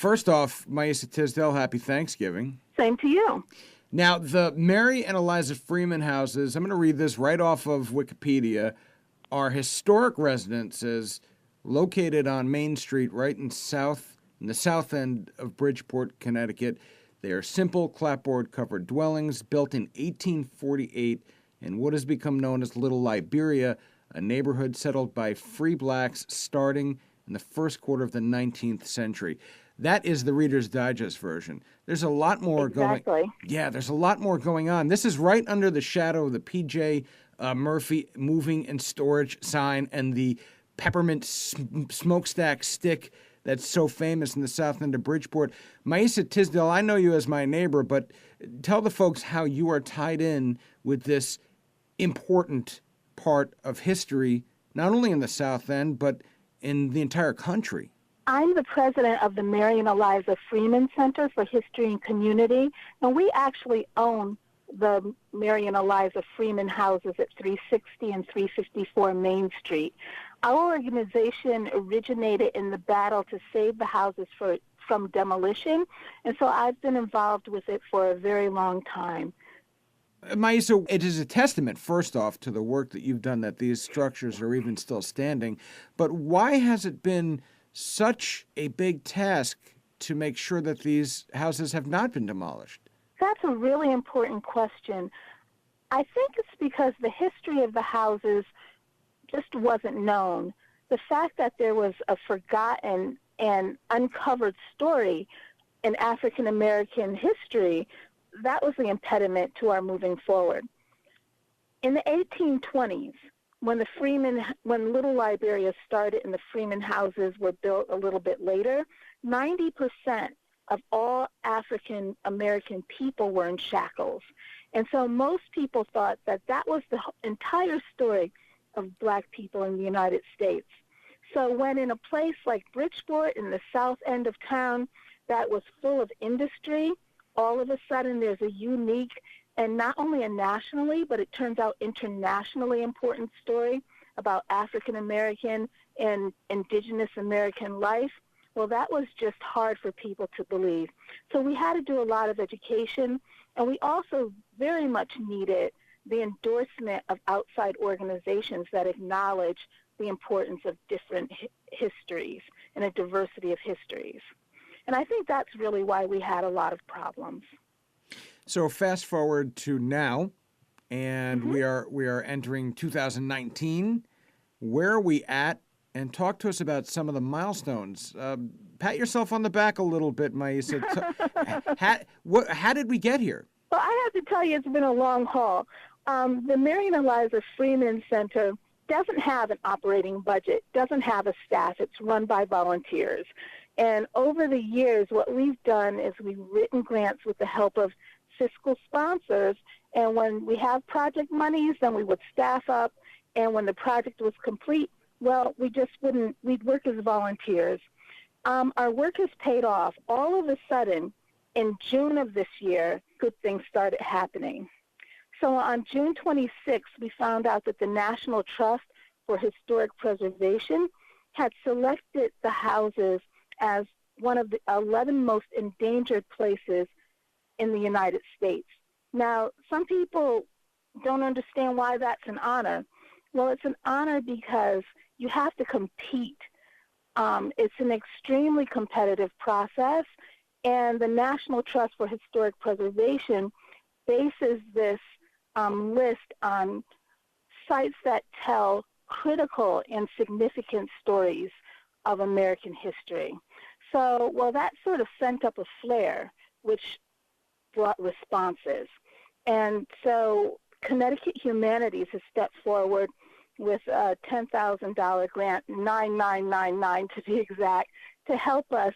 First off, Maisa Tisdale, happy Thanksgiving. Same to you. Now, the Mary and Eliza Freeman Houses, I'm going to read this right off of Wikipedia, are historic residences located on Main Street right in the South End of Bridgeport, Connecticut. They are simple clapboard-covered dwellings built in 1848 in what has become known as Little Liberia, a neighborhood settled by free blacks starting in the first quarter of the 19th century. That is the Reader's Digest version. There's a lot more there's a lot more going on. This is right under the shadow of the P.J. Murphy moving and storage sign and the peppermint smokestack stick that's so famous in the South End of Bridgeport. Maisa Tisdale, I know you as my neighbor, but tell the folks how you are tied in with this important part of history, not only in the South End, but in the entire country. I'm the president of the Mary and Eliza Freeman Center for History and Community, and we actually own the Mary and Eliza Freeman Houses at 360 and 354 Main Street. Our organization originated in the battle to save the houses from demolition, and so I've been involved with it for a very long time. Maisa, it is a testament, first off, to the work that you've done that these structures are even still standing, but why has it been such a big task to make sure that these houses have not been demolished? That's a really important question. I think it's because the history of the houses just wasn't known. The fact that there was a forgotten and uncovered story in African American history, that was the impediment to our moving forward. In the 1820s, when Little Liberia started and the Freeman houses were built a little bit later, 90% of all African American people were in shackles. And so most people thought that that was the entire story of black people in the United States. So when in a place like Bridgeport in the South End of town that was full of industry, all of a sudden there's a unique and not only a nationally, but it turns out internationally important story about African American and indigenous American life. Well, that was just hard for people to believe. So we had to do a lot of education, and we also very much needed the endorsement of outside organizations that acknowledge the importance of different histories and a diversity of histories. And I think that's really why we had a lot of problems. So fast forward to now, and we are entering 2019. Where are we at? And talk to us about some of the milestones. Pat yourself on the back a little bit, Maisa. How did we get here? Well, I have to tell you, it's been a long haul. The Mary and Eliza Freeman Center doesn't have an operating budget, doesn't have a staff. It's run by volunteers. And over the years, what we've done is we've written grants with the help of fiscal sponsors. And when we have project monies, then we would staff up. And when the project was complete, well, we'd work as volunteers. Our work has paid off. All of a sudden, in June of this year, good things started happening. So on June 26th, we found out that the National Trust for Historic Preservation had selected the houses as one of the 11 most endangered places in the United States. Now, some people don't understand why that's an honor. Well, it's an honor because you have to compete. It's an extremely competitive process, and the National Trust for Historic Preservation bases this list on sites that tell critical and significant stories of American history. So, well, that sort of sent up a flare, which brought responses. And so Connecticut Humanities has stepped forward with a $10,000 grant, 9999 to be exact, to help us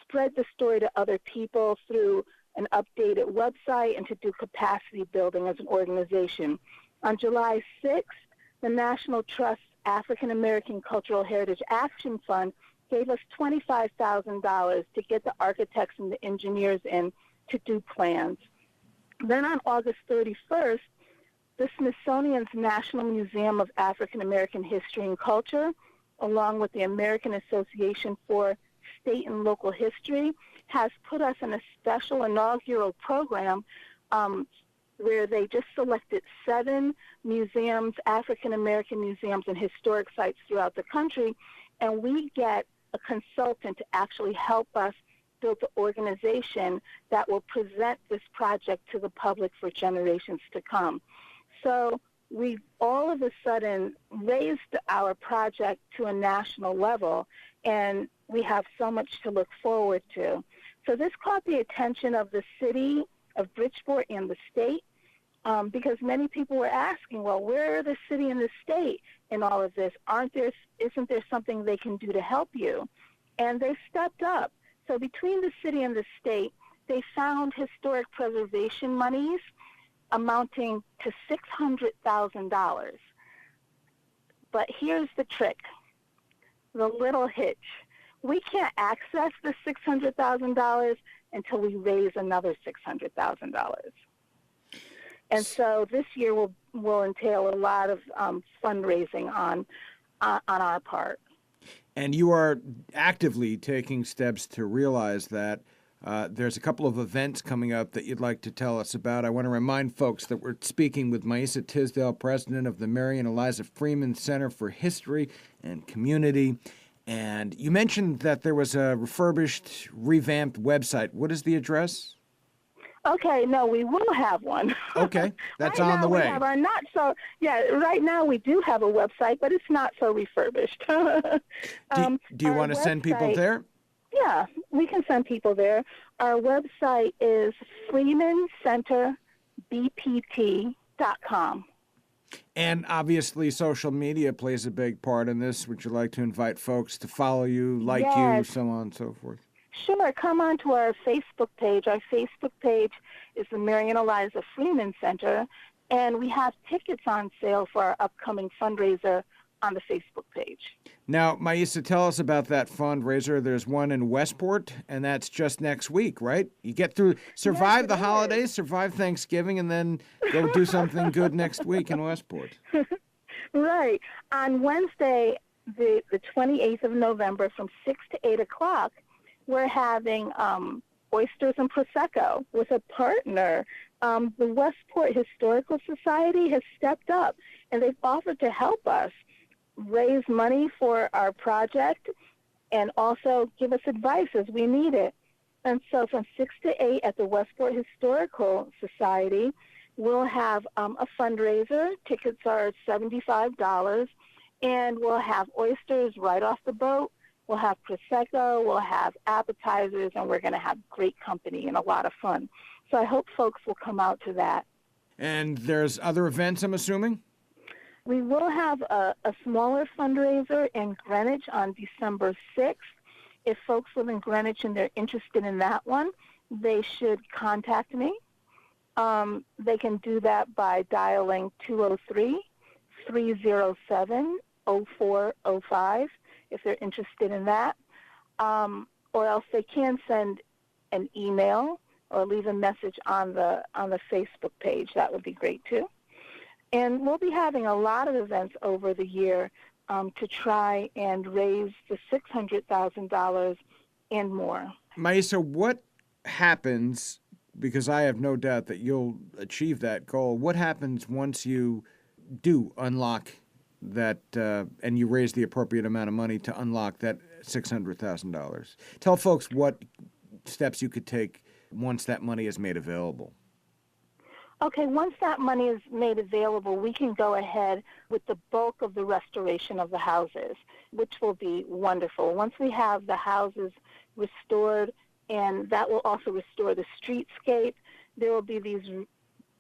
spread the story to other people through an updated website and to do capacity building as an organization. On July 6th, the National Trust African American Cultural Heritage Action Fund gave us $25,000 to get the architects and the engineers in to do plans. Then on August 31st, the Smithsonian's National Museum of African American History and Culture, along with the American Association for state and local history has put us in a special inaugural program where they just selected 7 museums, African-American museums and historic sites throughout the country, and we get a consultant to actually help us build the organization that will present this project to the public for generations to come. So we all of a sudden raised our project to a national level, and we have so much to look forward to. So this caught the attention of the city of Bridgeport and the state, because many people were asking, well, where are the city and the state in all of this? Isn't there something they can do to help you? And they stepped up. So between the city and the state, they found historic preservation monies amounting to $600,000. But here's the trick, the little hitch. We can't access the $600,000 until we raise another $600,000. And so this year will entail a lot of fundraising on our part. And you are actively taking steps to realize that. There's a couple of events coming up that you'd like to tell us about. I want to remind folks that we're speaking with Maisa Tisdale, president of the Mary Eliza Freeman Center for History and Community. And you mentioned that there was a refurbished, revamped website. What is the address? Okay, no, we will have one. Okay, that's right on the way. Right now we do have a website, but it's not so refurbished. Do you want to send people there? Yeah, we can send people there. Our website is freemancenterbpt.com. And obviously social media plays a big part in this. Would you like to invite folks to follow you, like you, so on and so forth? Sure. Come on to our Facebook page. Our Facebook page is the Mary Eliza Freeman Center, and we have tickets on sale for our upcoming fundraiser on the Facebook page. Now, Maisa, tell us about that fundraiser. There's one in Westport, and that's just next week, right? You get through, survive the holidays, survive Thanksgiving, and then go do something good next week in Westport. Right. On Wednesday, the 28th of November, from 6 to 8 o'clock, we're having oysters and Prosecco with a partner. The Westport Historical Society has stepped up, and they've offered to help us raise money for our project and also give us advice as we need it. And so from 6 to 8 at the Westport Historical Society, we'll have a fundraiser. Tickets are $75, and we'll have oysters right off the boat. We'll have Prosecco, we'll have appetizers, and we're going to have great company and a lot of fun. So I hope folks will come out to that. And there's other events, I'm assuming? We will have a smaller fundraiser in Greenwich on December 6th. If folks live in Greenwich and they're interested in that one, they should contact me. They can do that by dialing 203-307-0405 if they're interested in that. Or else they can send an email or leave a message on the Facebook page. That would be great too. And we'll be having a lot of events over the year to try and raise the $600,000 and more. Maisa, what happens, because I have no doubt that you'll achieve that goal, what happens once you do unlock that and you raise the appropriate amount of money to unlock that $600,000? Tell folks what steps you could take once that money is made available. Okay, once that money is made available, we can go ahead with the bulk of the restoration of the houses, which will be wonderful. Once we have the houses restored, and that will also restore the streetscape, there will be these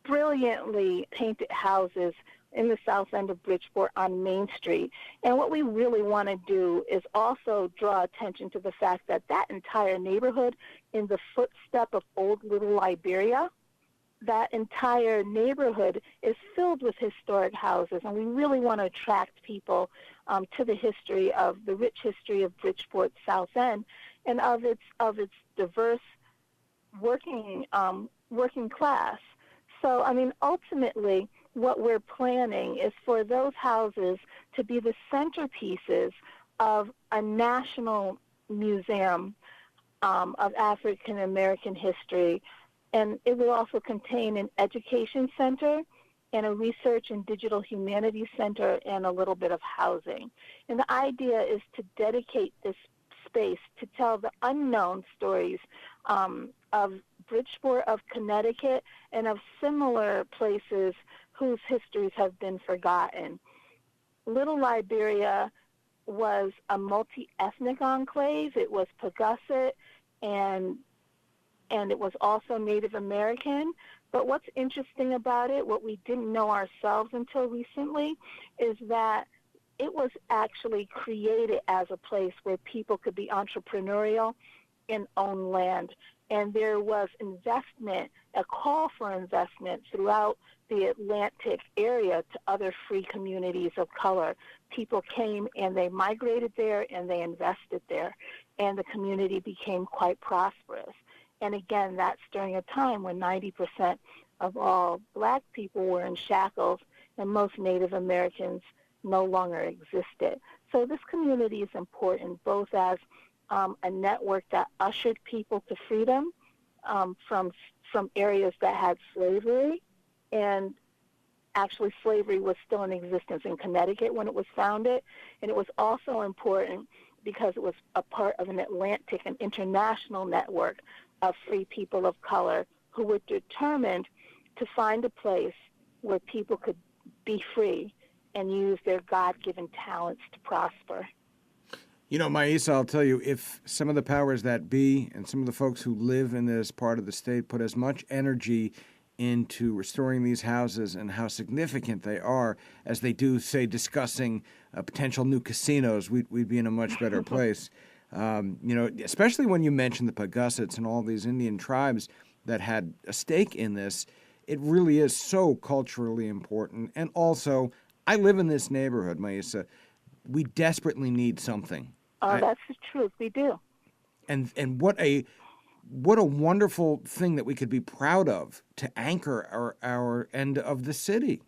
brilliantly painted houses in the South End of Bridgeport on Main Street. And what we really want to do is also draw attention to the fact that that entire neighborhood in the footstep of old Little Liberia, that entire neighborhood is filled with historic houses, and we really want to attract people to the history of the rich history of Bridgeport South End and of its diverse working class. So, I mean, ultimately, what we're planning is for those houses to be the centerpieces of a national museum of African American history, and it would also contain an education center and a research and digital humanities center and a little bit of housing. And the idea is to dedicate this space to tell the unknown stories of Bridgeport, of Connecticut, and of similar places whose histories have been forgotten. Little Liberia was a multi-ethnic enclave. It was Pagusset, and it was also Native American. But what's interesting about it, what we didn't know ourselves until recently, is that it was actually created as a place where people could be entrepreneurial and own land. And there was investment, a call for investment throughout the Atlantic area to other free communities of color. People came and they migrated there and they invested there, and the community became quite prosperous. And again, that's during a time when 90% of all black people were in shackles and most Native Americans no longer existed. So this community is important both as a network that ushered people to freedom from areas that had slavery, and actually slavery was still in existence in Connecticut when it was founded, and it was also important because it was a part of an Atlantic and international network of free people of color who were determined to find a place where people could be free and use their God-given talents to prosper. You know, Maisa, I'll tell you, if some of the powers that be and some of the folks who live in this part of the state put as much energy into restoring these houses and how significant they are as they do, say, discussing potential new casinos, we'd be in a much better place. You know, especially when you mention the Pagussets and all these Indian tribes that had a stake in this, it really is so culturally important. And also, I live in this neighborhood, Maisa. We desperately need something. Oh, that's the truth. We do. And what a wonderful thing that we could be proud of to anchor our end of the city.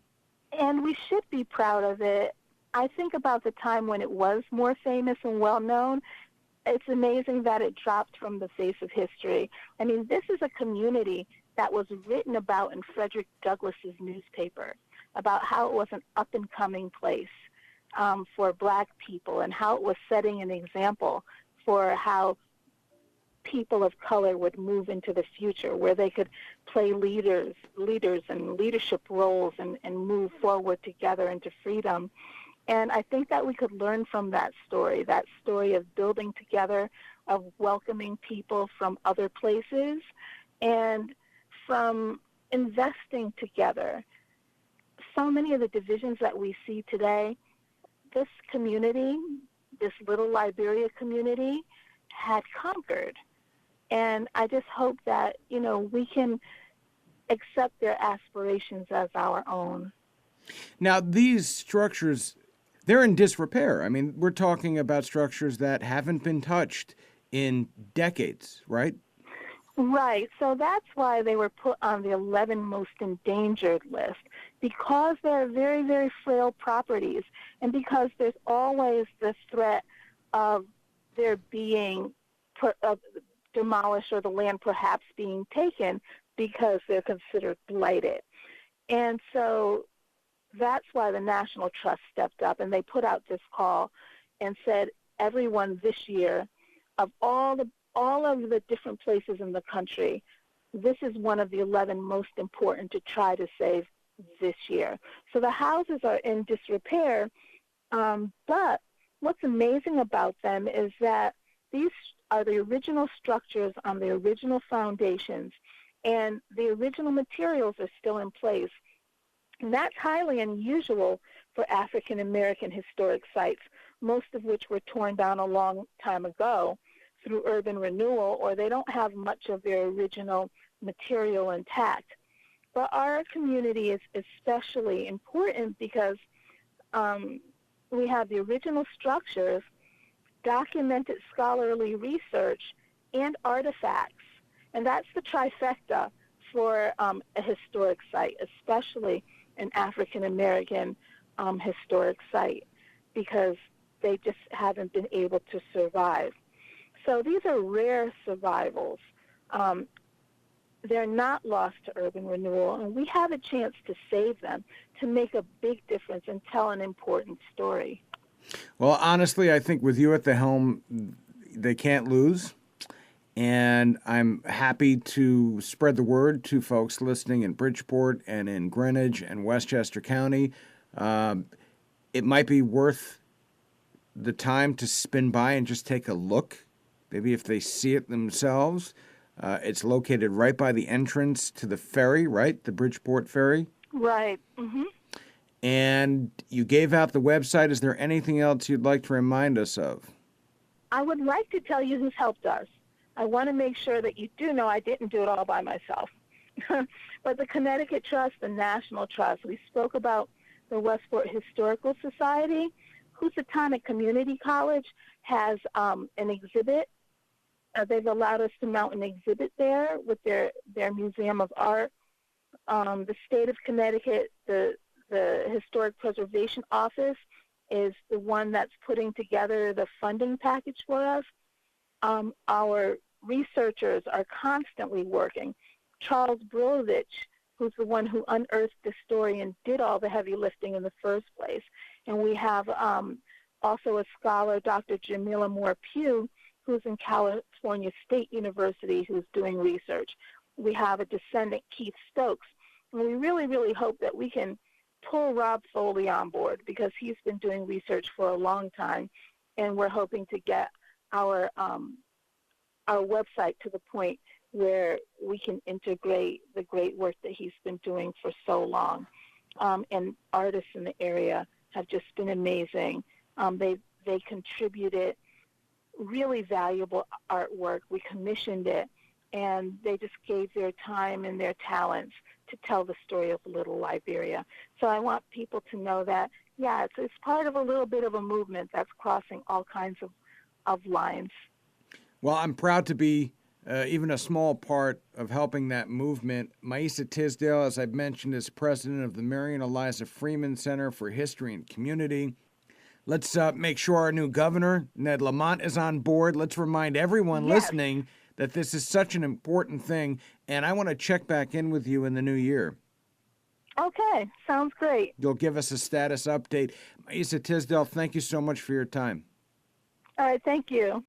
And we should be proud of it. I think about the time when it was more famous and well-known. It's amazing that it dropped from the face of history. I mean, this is a community that was written about in Frederick Douglass's newspaper, about how it was an up-and-coming place for black people and how it was setting an example for how people of color would move into the future, where they could play leaders and leadership roles and move forward together into freedom. And I think that we could learn from that story of building together, of welcoming people from other places, and from investing together. So many of the divisions that we see today, this community, this Little Liberia community, had conquered. And I just hope that, you know, we can accept their aspirations as our own. Now, these structures, they're in disrepair. I mean, we're talking about structures that haven't been touched in decades, right? Right. So that's why they were put on the 11 most endangered list, because they're very, very frail properties, and because there's always the threat of their being demolished or the land perhaps being taken because they're considered blighted. And so that's why the National Trust stepped up, and they put out this call and said, everyone this year, of all of the different places in the country, this is one of the 11 most important to try to save this year. So the houses are in disrepair, but what's amazing about them is that these are the original structures on the original foundations, and the original materials are still in place. And that's highly unusual for African American historic sites, most of which were torn down a long time ago through urban renewal, or they don't have much of their original material intact. But our community is especially important because we have the original structures, documented scholarly research, and artifacts. And that's the trifecta for a historic site, especially an African American historic site, because they just haven't been able to survive. So these are rare survivals. They're not lost to urban renewal, and we have a chance to save them, to make a big difference and tell an important story. Well, honestly, I think with you at the helm, they can't lose. And I'm happy to spread the word to folks listening in Bridgeport and in Greenwich and Westchester County. It might be worth the time to spin by and just take a look, maybe if they see it themselves. It's located right by the entrance to the ferry, right? The Bridgeport ferry. Right. Mm-hmm. And you gave out the website. Is there anything else you'd like to remind us of? I would like to tell you who's helped us. I want to make sure that you do know I didn't do it all by myself. But the Connecticut Trust, the National Trust, we spoke about the Westport Historical Society. Housatonic Community College has an exhibit. They've allowed us to mount an exhibit there with their Museum of Art. The state of Connecticut, the Historic Preservation Office, is the one that's putting together the funding package for us. Our researchers are constantly working. Charles Brilovich, who's the one who unearthed the story and did all the heavy lifting in the first place. And we have also a scholar, Dr. Jamila Moore-Pugh, who's in California State University, who's doing research. We have a descendant, Keith Stokes. And we really, really hope that we can pull Rob Foley on board, because he's been doing research for a long time, and we're hoping to get our website to the point where we can integrate the great work that he's been doing for so long. And artists in the area have just been amazing. They contributed really valuable artwork. We commissioned it, and they just gave their time and their talents to tell the story of Little Liberia. So I want people to know that, yeah, it's part of a little bit of a movement that's crossing all kinds of lines. Well, I'm proud to be even a small part of helping that movement. Maisa Tisdale, as I've mentioned, is president of the Mary Eliza Freeman Center for History and Community. Let's make sure our new governor, Ned Lamont, is on board. Let's remind everyone listening that this is such an important thing, and I want to check back in with you in the new year. Okay, sounds great. You'll give us a status update. Maisa Tisdale, thank you so much for your time. All right, thank you.